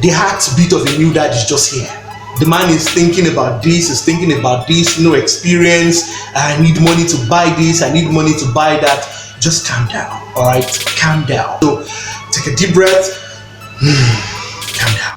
the heartbeat of a new dad is just here. The man is thinking about this, no experience. I need money to buy this, I need money to buy that. Just calm down, all right? Calm down. So take a deep breath. Calm down.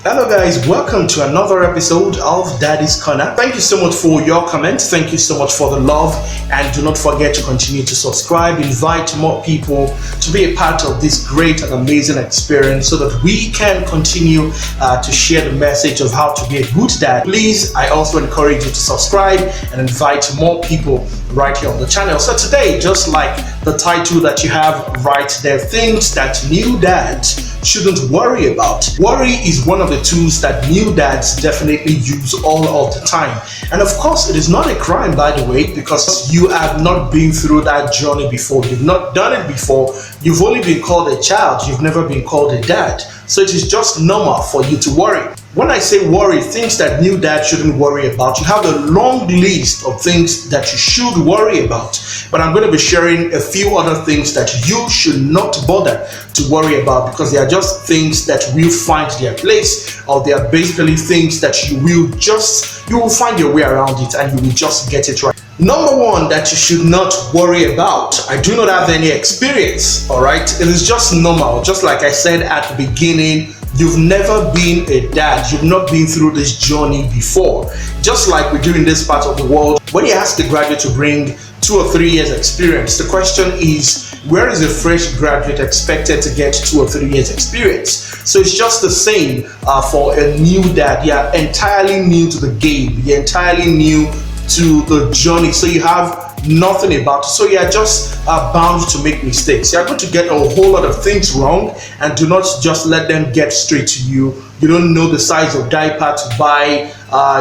Hello guys, welcome to another episode of Daddy's Corner. Thank you so much for your comments. Thank you so much for the love, and do not forget to continue to subscribe. Invite more people to be a part of this great and amazing experience so that we can continue to share the message of how to be a good dad. Please, I also encourage you to subscribe and invite more people right here on the channel. So today, just like the title that you have right there, things that new dads shouldn't worry about. Worry is one of the tools that new dads definitely use all of the time. And of course, it is not a crime, by the way, because you have not been through that journey before. You've not done it before. You've only been called a child. You've never been called a dad. So it is just normal for you to worry. When I say worry, things that new dads shouldn't worry about, you have a long list of things that you should worry about. But I'm going to be sharing a few other things that you should not bother to worry about, because they are just things that will find their place, or they are basically things that you will find your way around it and you will just get it right. Number one that you should not worry about. I do not have any experience, all right? It is just normal. Just like I said at the beginning, you've never been a dad. You've not been through this journey before. Just like we do in this part of the world, when you ask a graduate to bring 2 or 3 years experience, the question is, where is a fresh graduate expected to get 2 or 3 years experience? So it's just the same for a new dad. You're entirely new to the game. You're entirely new to the journey. So you have nothing about it. So you're just bound to make mistakes. You're going to get a whole lot of things wrong, and do not just let them get straight to you. You don't know the size of diaper to buy.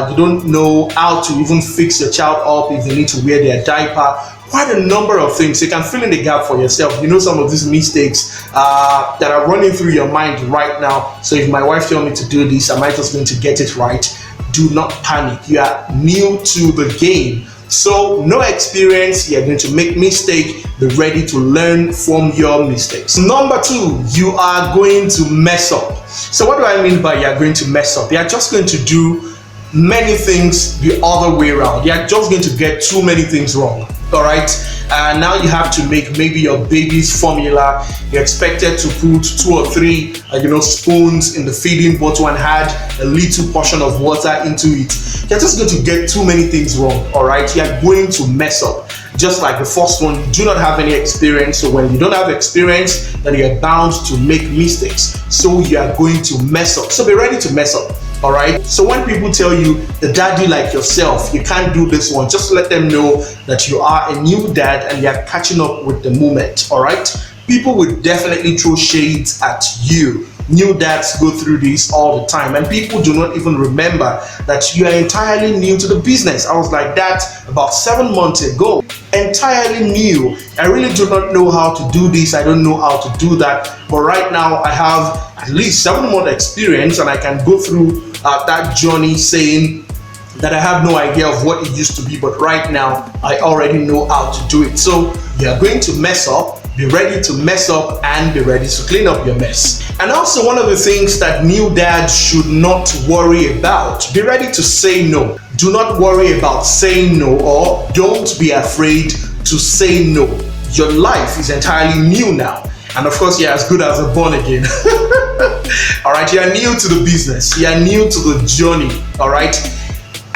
You don't know how to even fix your child up if they need to wear their diaper. Quite a number of things. You can fill in the gap for yourself. You know some of these mistakes that are running through your mind right now. So if my wife tells me to do this, am I just going to get it right? Do not panic. You are new to the game. So no experience, you're going to make mistake. Be ready to learn from your mistakes. Number 2, you are going to mess up. So what do I mean by you're going to mess up? You're just going to do many things the other way around. You're just going to get too many things wrong. All right. Now you have to make maybe your baby's formula. You're expected to put 2 or 3, spoons in the feeding bottle and add a little portion of water into it. You're just going to get too many things wrong. All right. You're going to mess up. Just like the first one, you do not have any experience. So when you don't have experience, then you're bound to make mistakes. So you are going to mess up. So be ready to mess up. All right. So when people tell you, the daddy like yourself, you can't do this one, just let them know that you are a new dad and you're catching up with the moment. All right. People will definitely throw shades at you. New dads go through this all the time, and people do not even remember that you are entirely new to the business. I was like that about 7 months ago. Entirely new. I really do not know how to do this. I don't know how to do that. But right now I have at least 7 months experience, and I can go through that journey saying that I have no idea of what it used to be, but right now I already know how to do it. So you're going to mess up. Be ready to mess up and be ready to clean up your mess. And also, one of the things that new dads should not worry about, be ready to say no. Do not worry about saying no, or don't be afraid to say no. Your life is entirely new now. And of course, you're as good as a born again. All right, you're new to the business. You're new to the journey. All right.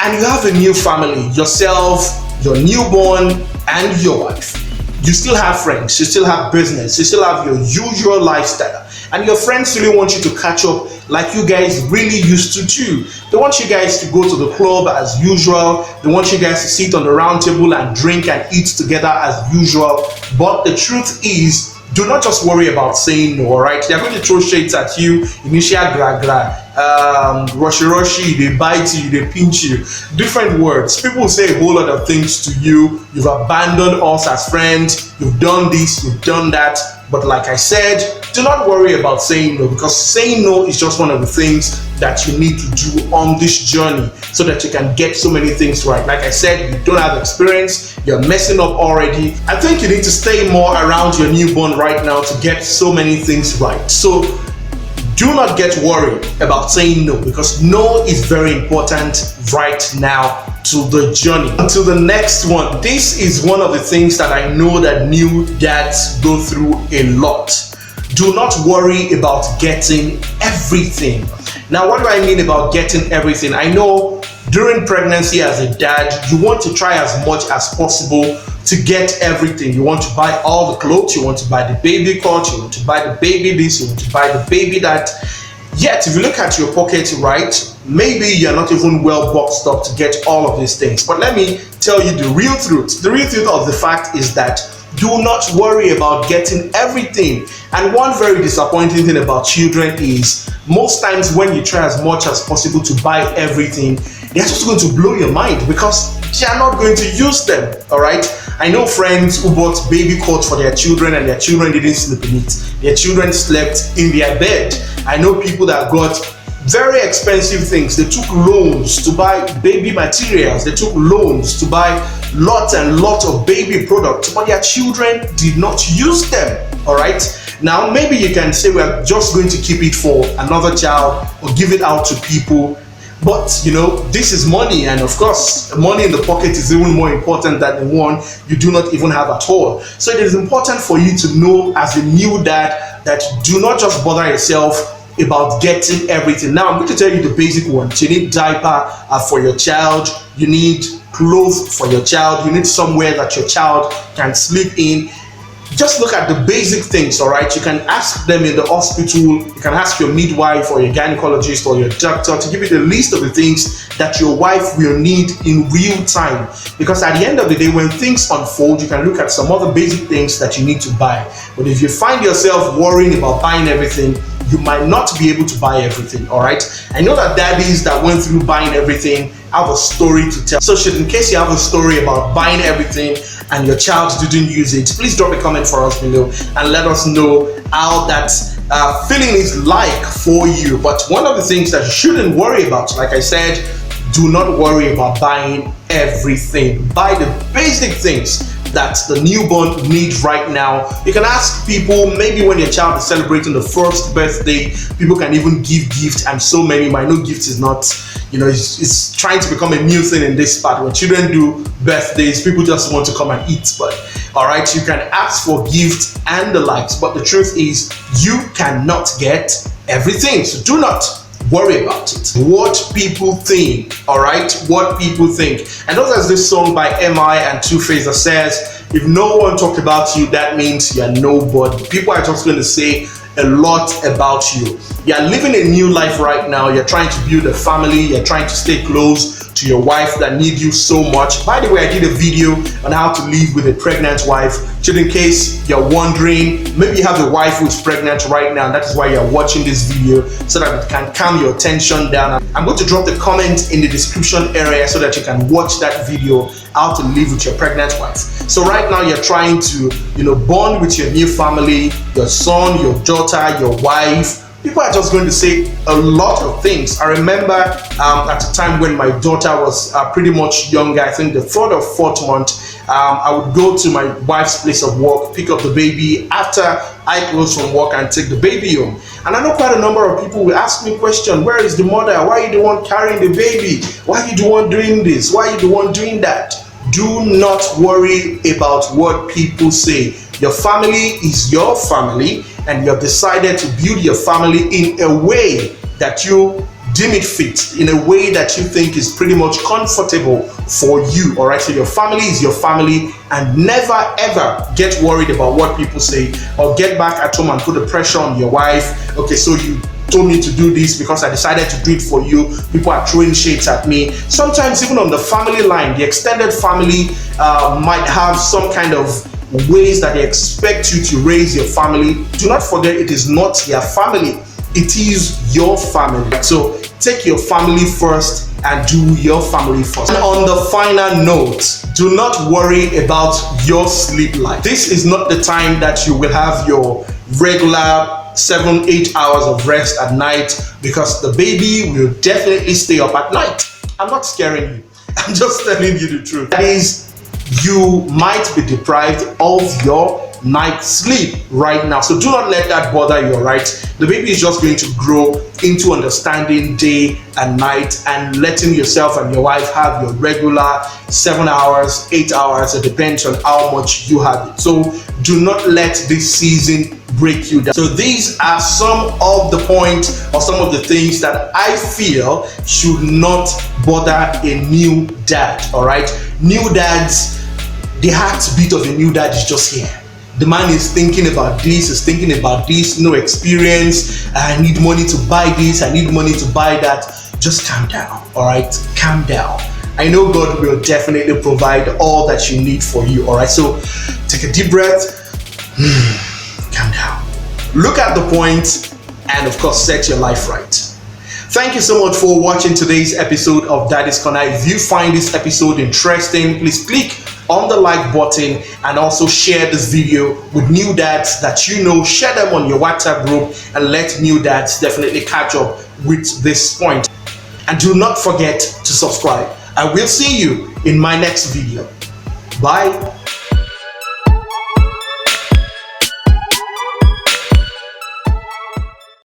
And you have a new family, yourself, your newborn, and your wife. You still have friends, you still have business, you still have your usual lifestyle, and your friends really want you to catch up like you guys really used to do. They want you guys to go to the club as usual. They want you guys to sit on the round table and drink and eat together as usual. But the truth is, do not just worry about saying no, all right? They're going to throw shades at you, initial gra gra. rushy, they bite you, they pinch you. Different words. People will say a whole lot of things to you. You've abandoned us as friends. You've done this, you've done that. But like I said, do not worry about saying no, because saying no is just one of the things that you need to do on this journey so that you can get so many things right. Like I said, you don't have experience, you're messing up already. I think you need to stay more around your newborn right now to get so many things right. So do not get worried about saying no, because no is very important right now to the journey. Until the next one, this is one of the things that I know that new dads go through a lot. Do not worry about getting everything. Now, what do I mean about getting everything? I know during pregnancy as a dad, you want to try as much as possible to get everything. You want to buy all the clothes, you want to buy the baby cot, you want to buy the baby this, you want to buy the baby that. Yet, if you look at your pocket, right, maybe you're not even well boxed up to get all of these things. But let me tell you the real truth. The real truth of the fact is that do not worry about getting everything. And one very disappointing thing about children is most times when you try as much as possible to buy everything, they're just going to blow your mind because they're not going to use them. All right. I know friends who bought baby coats for their children and their children didn't sleep in it. Their children slept in their bed. I know people that got very expensive things. They took loans to buy baby materials. They took loans to buy lots and lots of baby products, but their children did not use them. All right. Now, maybe you can say we're just going to keep it for another child or give it out to people. But you know, this is money, and of course, money in the pocket is even more important than the one you do not even have at all. So it is important for you to know as a new dad that do not just bother yourself about getting everything. Now, I'm going to tell you the basic ones. You need diaper for your child. You need clothes for your child. You need somewhere that your child can sleep in. Just look at the basic things, all right? You can ask them in the hospital, you can ask your midwife or your gynecologist or your doctor to give you the list of the things that your wife will need in real time. Because at the end of the day, when things unfold, you can look at some other basic things that you need to buy. But if you find yourself worrying about buying everything, you might not be able to buy everything, all right? I know that daddies that went through buying everything have a story to tell. So in case you have a story about buying everything and your child didn't use it, please drop a comment for us below and let us know how that feeling is like for you. But one of the things that you shouldn't worry about, like I said, do not worry about buying everything. Buy the basic things that the newborn needs right now. You can ask people, maybe when your child is celebrating the first birthday, people can even give gifts, and so many might know gifts is not, you know, it's trying to become a new thing in this part. When children do birthdays, people just want to come and eat. But all right, you can ask for gifts and the likes, but the truth is you cannot get everything. So do not worry about it. What people think, all right? What people think. And also there's this song by MI and Two Face that says, if no one talked about you, that means you're nobody. People are just going to say a lot about you. You're living a new life right now. You're trying to build a family. You're trying to stay close to your wife that needs you so much. By the way, I did a video on how to live with a pregnant wife. Just in case you're wondering, maybe you have a wife who's pregnant right now. That is why you're watching this video, so that it can calm your tension down. I'm going to drop the comment in the description area so that you can watch that video, how to live with your pregnant wife. So right now you're trying to, bond with your new family, your son, your daughter, your wife. People are just going to say a lot of things. I remember at the time when my daughter was pretty much younger, I think the third or fourth month, I would go to my wife's place of work, pick up the baby after I close from work and take the baby home. And I know quite a number of people will ask me question, where is the mother? Why are you the one carrying the baby? Why are you the one doing this? Why are you the one doing that? Do not worry about what people say. Your family is your family, and you have decided to build your family in a way that you deem it fit, in a way that you think is pretty much comfortable for you. All right, so your family is your family, and never ever get worried about what people say, or get back at home and put the pressure on your wife. Okay, so you told me to do this because I decided to do it for you. People are throwing shades at me. Sometimes even on the family line, the extended family might have some kind of ways that they expect you to raise your family. Do not forget, it is not your family. It is your family. So take your family first and do your family first. And on the final note, do not worry about your sleep life. This is not the time that you will have your regular 7-8 hours of rest at night, because the baby will definitely stay up at night. I'm not scaring you. I'm just telling you the truth. That is, you might be deprived of your night sleep right now. So do not let that bother you, right? The baby is just going to grow into understanding day and night, and letting yourself and your wife have your regular 7 hours, 8 hours. It depends on how much you have it. So do not let this season break you down. So these are some of the points or some of the things that I feel should not bother a new dad. All right, new dads, the heartbeat of a new dad is just here. The man is thinking about this, is thinking about this, no experience. I need money to buy this, I need money to buy that. Just calm down, all right? Calm down. I know God will definitely provide all that you need for you, all right? So take a deep breath, calm down. Look at the point, and of course, set your life right. Thank you so much for watching today's episode of Daddy's Corner. If you find this episode interesting, please click on the like button and also share this video with new dads that you know. Share them on your WhatsApp group and let new dads definitely catch up with this point. And do not forget to subscribe. I will see you in my next video. Bye.